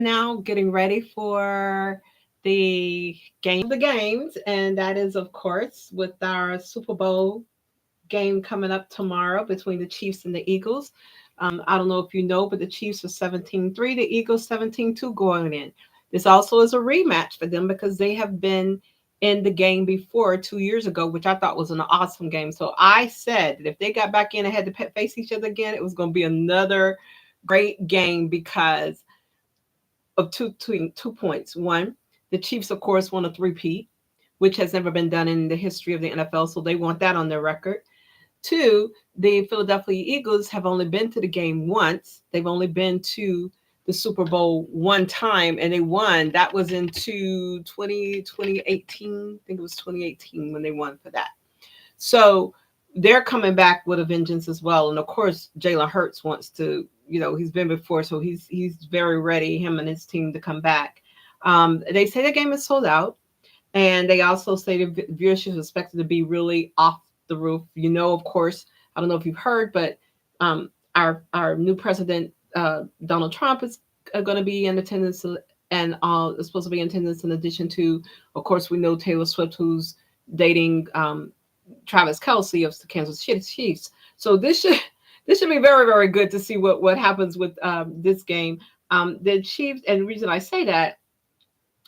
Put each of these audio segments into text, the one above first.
now getting ready for the game of the games, and that is, of course, with our Super Bowl game coming up tomorrow between the Chiefs and the Eagles. I don't know if you know, but the Chiefs are 17-3, the Eagles 17-2 going in. This also is a rematch for them because they have been in the game before 2 years ago, which I thought was an awesome game. So I said that if they got back in and had to face each other again, it was going to be another great game because of two points. One, the Chiefs, of course, want a three-peat, which has never been done in the history of the NFL, so they want that on their record. Two, the Philadelphia Eagles have only been to the game once. They've only been to the Super Bowl one time, and they won. That was into 2018. I think it was 2018 when they won for that. So they're coming back with a vengeance as well. And of course, Jalen Hurts wants to, he's been before, so he's very ready, him and his team, to come back. They say the game is sold out, and they also say the viewership is expected to be really off the roof. Of course, I don't know if you've heard, but our new president, Donald Trump, is going to be in attendance, and is supposed to be in attendance. In addition to, of course, we know Taylor Swift, who's dating Travis Kelce of the Kansas City Chiefs. So this should be very, very good to see what happens with this game. The Chiefs, and the reason I say that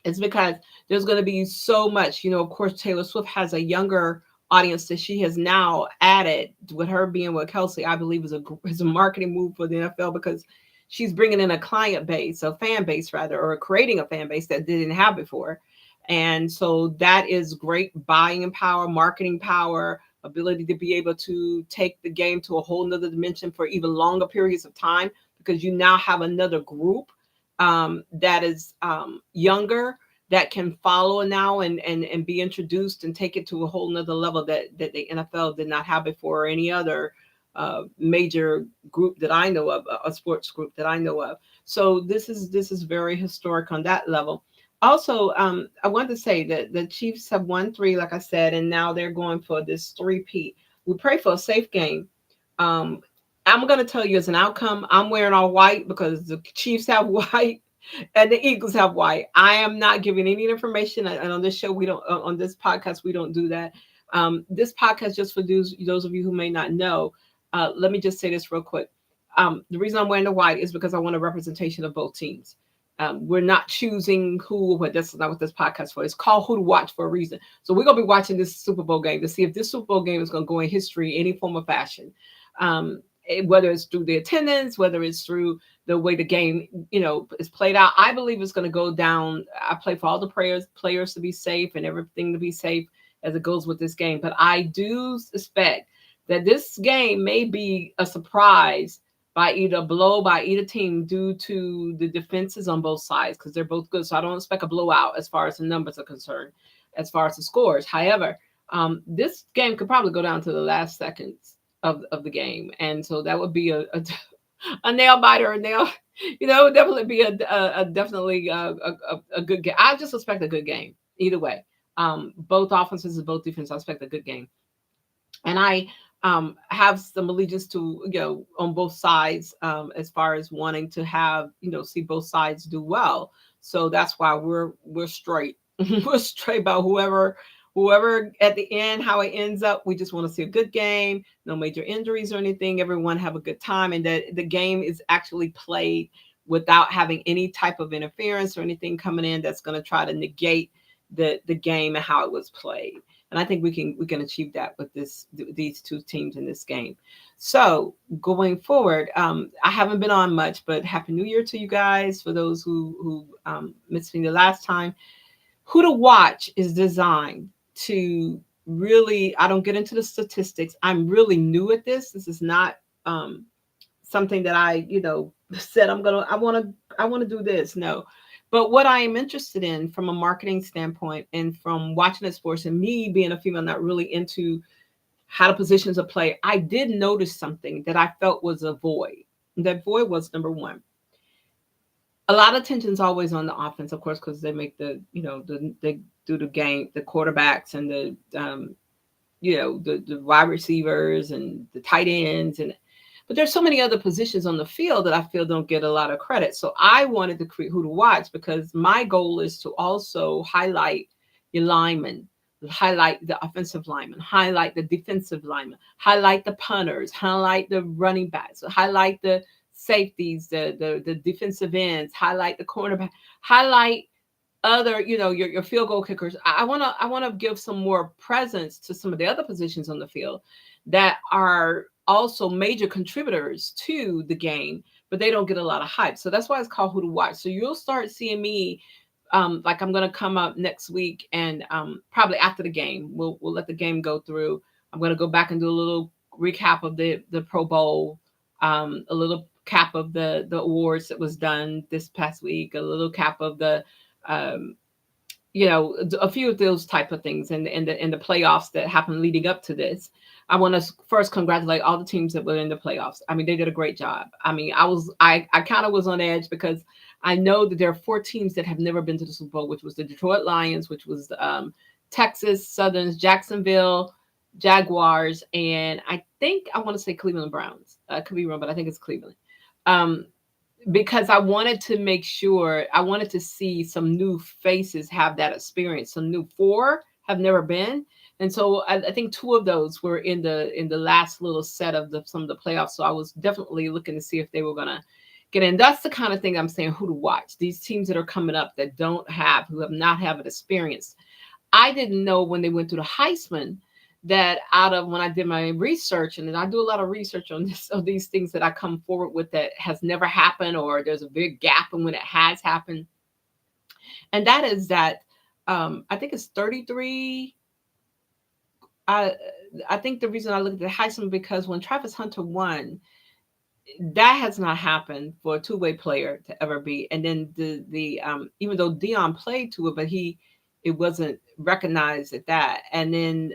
is because there's going to be so much. Of course, Taylor Swift has a younger audience that she has now added with her being with Kelce. I believe is a marketing move for the NFL because she's bringing in a client base, a fan base rather, or creating a fan base that they didn't have before. And so that is great buying power, marketing power, ability to be able to take the game to a whole nother dimension for even longer periods of time, because you now have another group that is younger, that can follow now and be introduced and take it to a whole nother level that the NFL did not have before, or any other major group that I know of, a sports group that I know of. So this is very historic on that level. Also, I wanted to say that the Chiefs have won three, like I said, and now they're going for this three-peat. We pray for a safe game. I'm going to tell you as an outcome, I'm wearing all white because the Chiefs have white and the Eagles have white. I am not giving any information, and on this show, we don't. On this podcast, we don't do that. This podcast, just for those of you who may not know, let me just say this real quick. The reason I'm wearing the white is because I want a representation of both teams. We're not choosing who, but that's not what this podcast for. It's called Who to Watch for a reason. So we're going to be watching this Super Bowl game to see if this Super Bowl game is going to go in history in any form or fashion. Whether it's through the attendance, whether it's through the way the game, is played out. I believe it's going to go down. I play for all the players to be safe and everything to be safe as it goes with this game. But I do suspect that this game may be a surprise by either team due to the defenses on both sides, because they're both good. So I don't expect a blowout as far as the numbers are concerned, as far as the scores. However, this game could probably go down to the last seconds of the game. And so that would be a nail biter, it would definitely be a good game. I just expect a good game either way. Both offenses and both defenses, I expect a good game. And I have some allegiance to, on both sides, as far as wanting to have, see both sides do well. So that's why we're straight. We're straight about whoever at the end, how it ends up. We just want to see a good game, no major injuries or anything. Everyone have a good time, and that the game is actually played without having any type of interference or anything coming in that's going to try to negate the game and how it was played. And I think we can achieve that with these two teams in this game. So going forward, I haven't been on much, but Happy New Year to you guys. For those who missed me the last time, Who to Watch is designed to really, I don't get into the statistics. I'm really new at this. This is not something that I, said I want to do this. No. But what I am interested in from a marketing standpoint and from watching the sports, and me being a female, not really into how the positions are played, I did notice something that I felt was a void. And that void was, number one, a lot of tension's always on the offense, of course, because they make they do the game, the quarterbacks and the wide receivers and the tight ends, But there's so many other positions on the field that I feel don't get a lot of credit. So I wanted to create Who to Watch because my goal is to also highlight your linemen, highlight the offensive linemen, highlight the defensive linemen, highlight the punters, highlight the running backs, highlight the safeties, the defensive ends, highlight the cornerback, highlight other, your field goal kickers. I want to give some more presence to some of the other positions on the field that are also major contributors to the game, but they don't get a lot of hype. So that's why it's called Who to Watch. So you'll start seeing me, like I'm gonna come up next week, and probably after the game, we'll let the game go through. I'm gonna go back and do a little recap of the Pro Bowl, a little cap of the awards that was done this past week, a little cap of the um, a few of those type of things, and in the playoffs that happened leading up to this. I want to first congratulate all the teams that were in the playoffs. I mean, they did a great job. I mean, I kind of was on edge because I know that there are 4 teams that have never been to the Super Bowl, which was the Detroit Lions, which was Texas Southern's, Jacksonville Jaguars, and I want to say Cleveland Browns. I could be wrong, but I think it's Cleveland. Um, because I wanted to make sure, I wanted to see some new faces have that experience. Some new 4 have never been, and so I think 2 of those were in the last little set of some of the playoffs. So I was definitely looking to see if they were gonna get in. That's the kind of thing I'm saying. Who to watch? These teams that are coming up that who have not have an experience. I didn't know when they went through the Heisman that out of when I did my research, and then I do a lot of research on this, of these things that I come forward with that has never happened, or there's a big gap in when it has happened. And that is that I think it's 33. I I think the reason I look at the Heisman because when Travis Hunter won, that has not happened for a two-way player to ever be. And then the even though Dion played to it, but it wasn't recognized at that. And then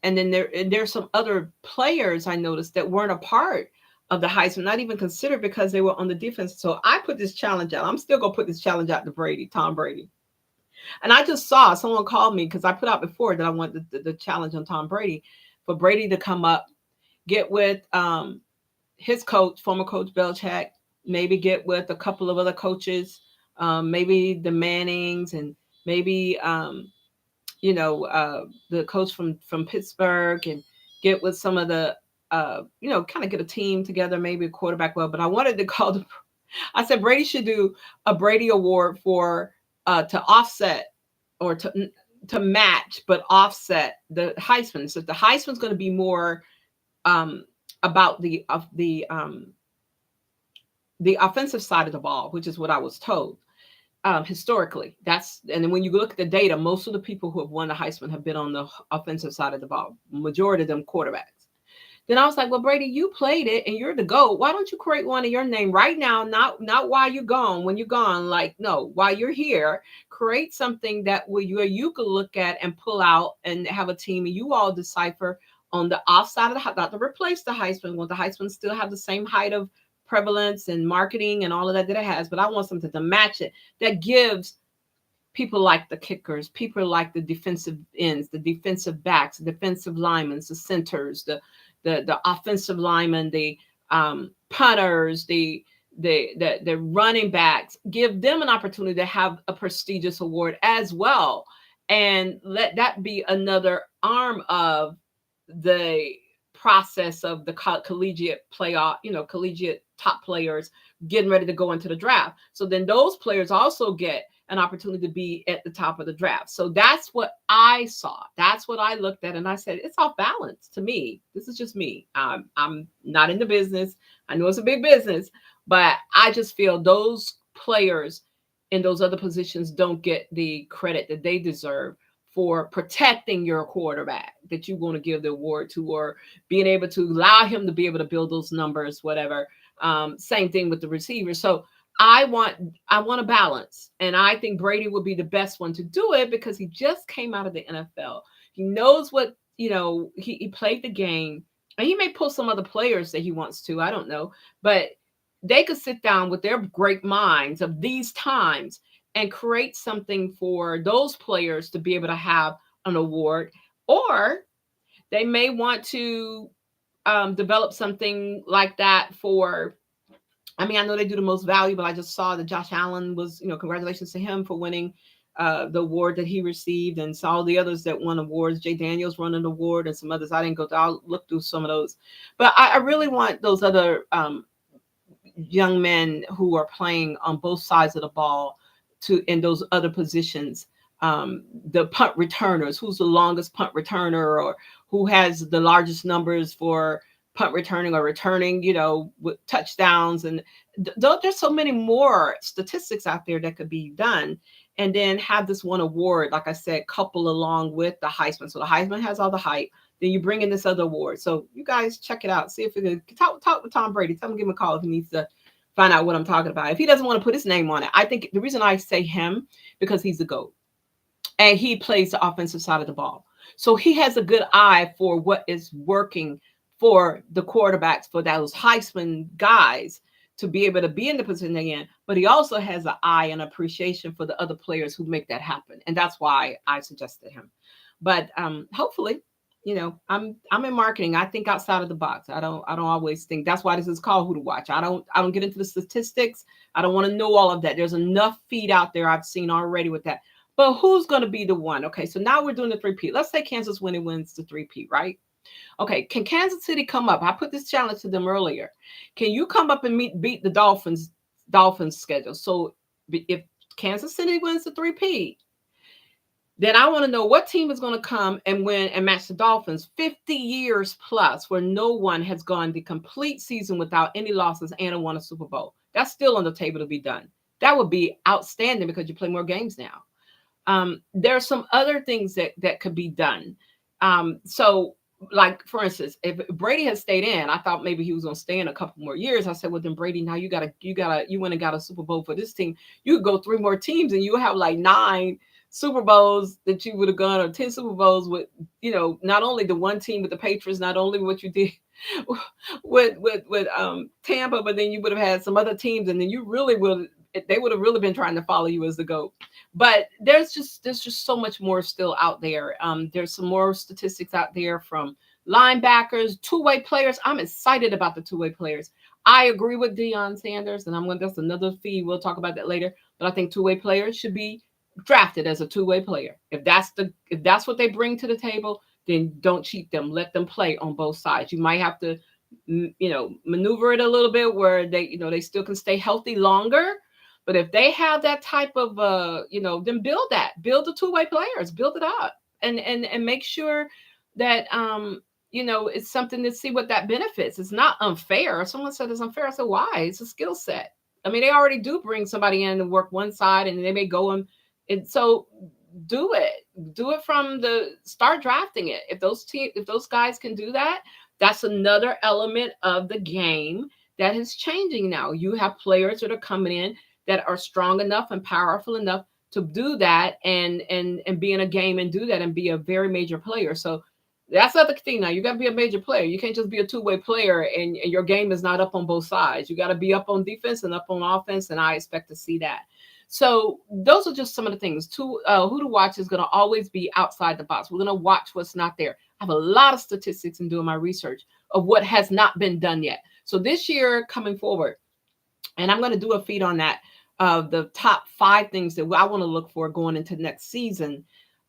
there's some other players I noticed that weren't a part of the Heisman, not even considered because they were on the defense. So I put this challenge out. I'm still gonna put this challenge out to Tom Brady. And I just saw someone called me because I put out before that I want the challenge on Tom Brady, for Brady to come up, get with his coach, former coach Belichick, maybe get with a couple of other coaches, maybe the Mannings, and maybe the coach from Pittsburgh, and get with some of the kind of get a team together, maybe a quarterback. Well, but I wanted to I said Brady should do a Brady Award for to offset, or to match but offset the Heisman. So the Heisman's going to be more about the offensive side of the ball, which is what I was told. Historically, and then when you look at the data, most of the people who have won the Heisman have been on the offensive side of the ball, majority of them quarterbacks. Then I was like, well, Brady, you played it and you're the GOAT. Why don't you create one in your name right now? Not while you're gone. When you're gone, like, no, while you're here, create something that you could look at and pull out and have a team, and you all decipher on the offside of not to replace the Heisman. Will the Heisman still have the same height of prevalence and marketing and all of that it has? But I want something to match it that gives people like the kickers, people like the defensive ends, the defensive backs, the defensive linemen, the centers, the offensive linemen, the punters, the running backs. Give them an opportunity to have a prestigious award as well, and let that be another arm of the process of the collegiate playoff, collegiate top players getting ready to go into the draft. So then those players also get an opportunity to be at the top of the draft. So that's what I saw. That's what I looked at. And I said, it's off balance to me. This is just me. I'm not in the business. I know it's a big business, but I just feel those players in those other positions don't get the credit that they deserve for protecting your quarterback that you want to give the award to, or being able to allow him to be able to build those numbers, whatever. Same thing with the receiver. So I want a balance, and I think Brady would be the best one to do it because he just came out of the NFL. He knows what, he played the game, and he may pull some other players that he wants to. I don't know, but they could sit down with their great minds of these times and create something for those players to be able to have an award. Or they may want to develop something like that for, I mean, I know they do the most valuable. I just saw that Josh Allen was, congratulations to him for winning the award that he received, and saw all the others that won awards. Jay Daniels won an award, and some others. I didn't go through, I'll look through some of those. But I really want those other young men who are playing on both sides of the ball to in those other positions. The punt returners, who's the longest punt returner, or who has the largest numbers for punt returning or returning, with touchdowns. And there's so many more statistics out there that could be done. And then have this one award, like I said, couple along with the Heisman. So the Heisman has all the hype. Then you bring in this other award. So you guys check it out. See if you can talk with Tom Brady. Tell him, give him a call if he needs to find out what I'm talking about. If he doesn't want to put his name on it, I think the reason I say him, because he's the GOAT. And he plays the offensive side of the ball. So he has a good eye for what is working for the quarterbacks, for those Heisman guys to be able to be in the position again. But he also has an eye and appreciation for the other players who make that happen. And that's why I suggested him. But hopefully, I'm in marketing. I think outside of the box. I don't always think. That's why this is called Who to Watch. I don't get into the statistics. I don't want to know all of that. There's enough feed out there I've seen already with that. But who's going to be the one? Okay, so now we're doing the 3P. Let's say Kansas wins the 3P, right? Okay, can Kansas City come up? I put this challenge to them earlier. Can you come up and beat the Dolphins schedule? So if Kansas City wins the 3P, then I want to know what team is going to come and win and match the Dolphins 50 years plus, where no one has gone the complete season without any losses and won a Super Bowl. That's still on the table to be done. That would be outstanding because you play more games now. There are some other things that could be done. So, like, for instance, if Brady had stayed in, I thought maybe he was going to stay in a couple more years. I said, well, then Brady, now you went and got a Super Bowl for this team. You could go 3 more teams and you have like 9 Super Bowls that you would have gone, or 10 Super Bowls with, not only the one team with the Patriots, not only what you did with Tampa, but then you would have had some other teams, and then you really they would have really been trying to follow you as the GOAT. But there's just so much more still out there. There's some more statistics out there from linebackers, two-way players. I'm excited about the two-way players. I agree with Deion Sanders, and that's another feed. We'll talk about that later. But I think two-way players should be drafted as a two-way player. If that's what they bring to the table, then don't cheat them. Let them play on both sides. You might have to, maneuver it a little bit where they still can stay healthy longer. But if they have that type of, then build the two-way players, build it up, and make sure that, it's something to see what that benefits. It's not unfair. Someone said it's unfair. I said, why? It's a skill set. I mean, they already do bring somebody in to work one side, and they may go and so do it from the start drafting it. If those guys can do that, that's another element of the game that is changing now. You have players that are coming in that are strong enough and powerful enough to do that and be in a game and do that and be a very major player. So that's the other thing. Now you got to be a major player. You can't just be a two-way player and your game is not up on both sides. You got to be up on defense and up on offense, and I expect to see that. So those are just some of the things. Who to watch is going to always be outside the box. We're going to watch what's not there. I have a lot of statistics in doing my research of what has not been done yet. So this year coming forward, and I'm going to do a feed on that, the top 5 things that I want to look for going into next season,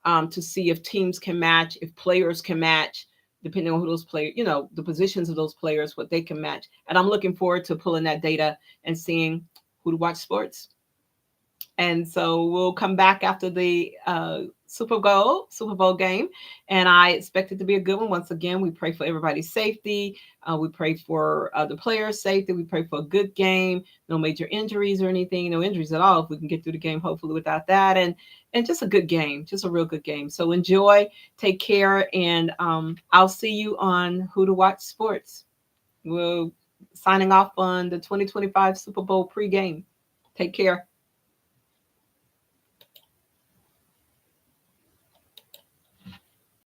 to see if teams can match, if players can match, depending on who those players, the positions of those players, what they can match. And I'm looking forward to pulling that data and seeing Who to Watch Sports. And so we'll come back after the Super Bowl game. And I expect it to be a good one. Once again, we pray for everybody's safety. We pray for the players' safety. We pray for a good game. No major injuries or anything. No injuries at all. If we can get through the game, hopefully without that. And just a good game. Just a real good game. So enjoy. Take care. And I'll see you on Who to Watch Sports. We're signing off on the 2025 Super Bowl pregame. Take care.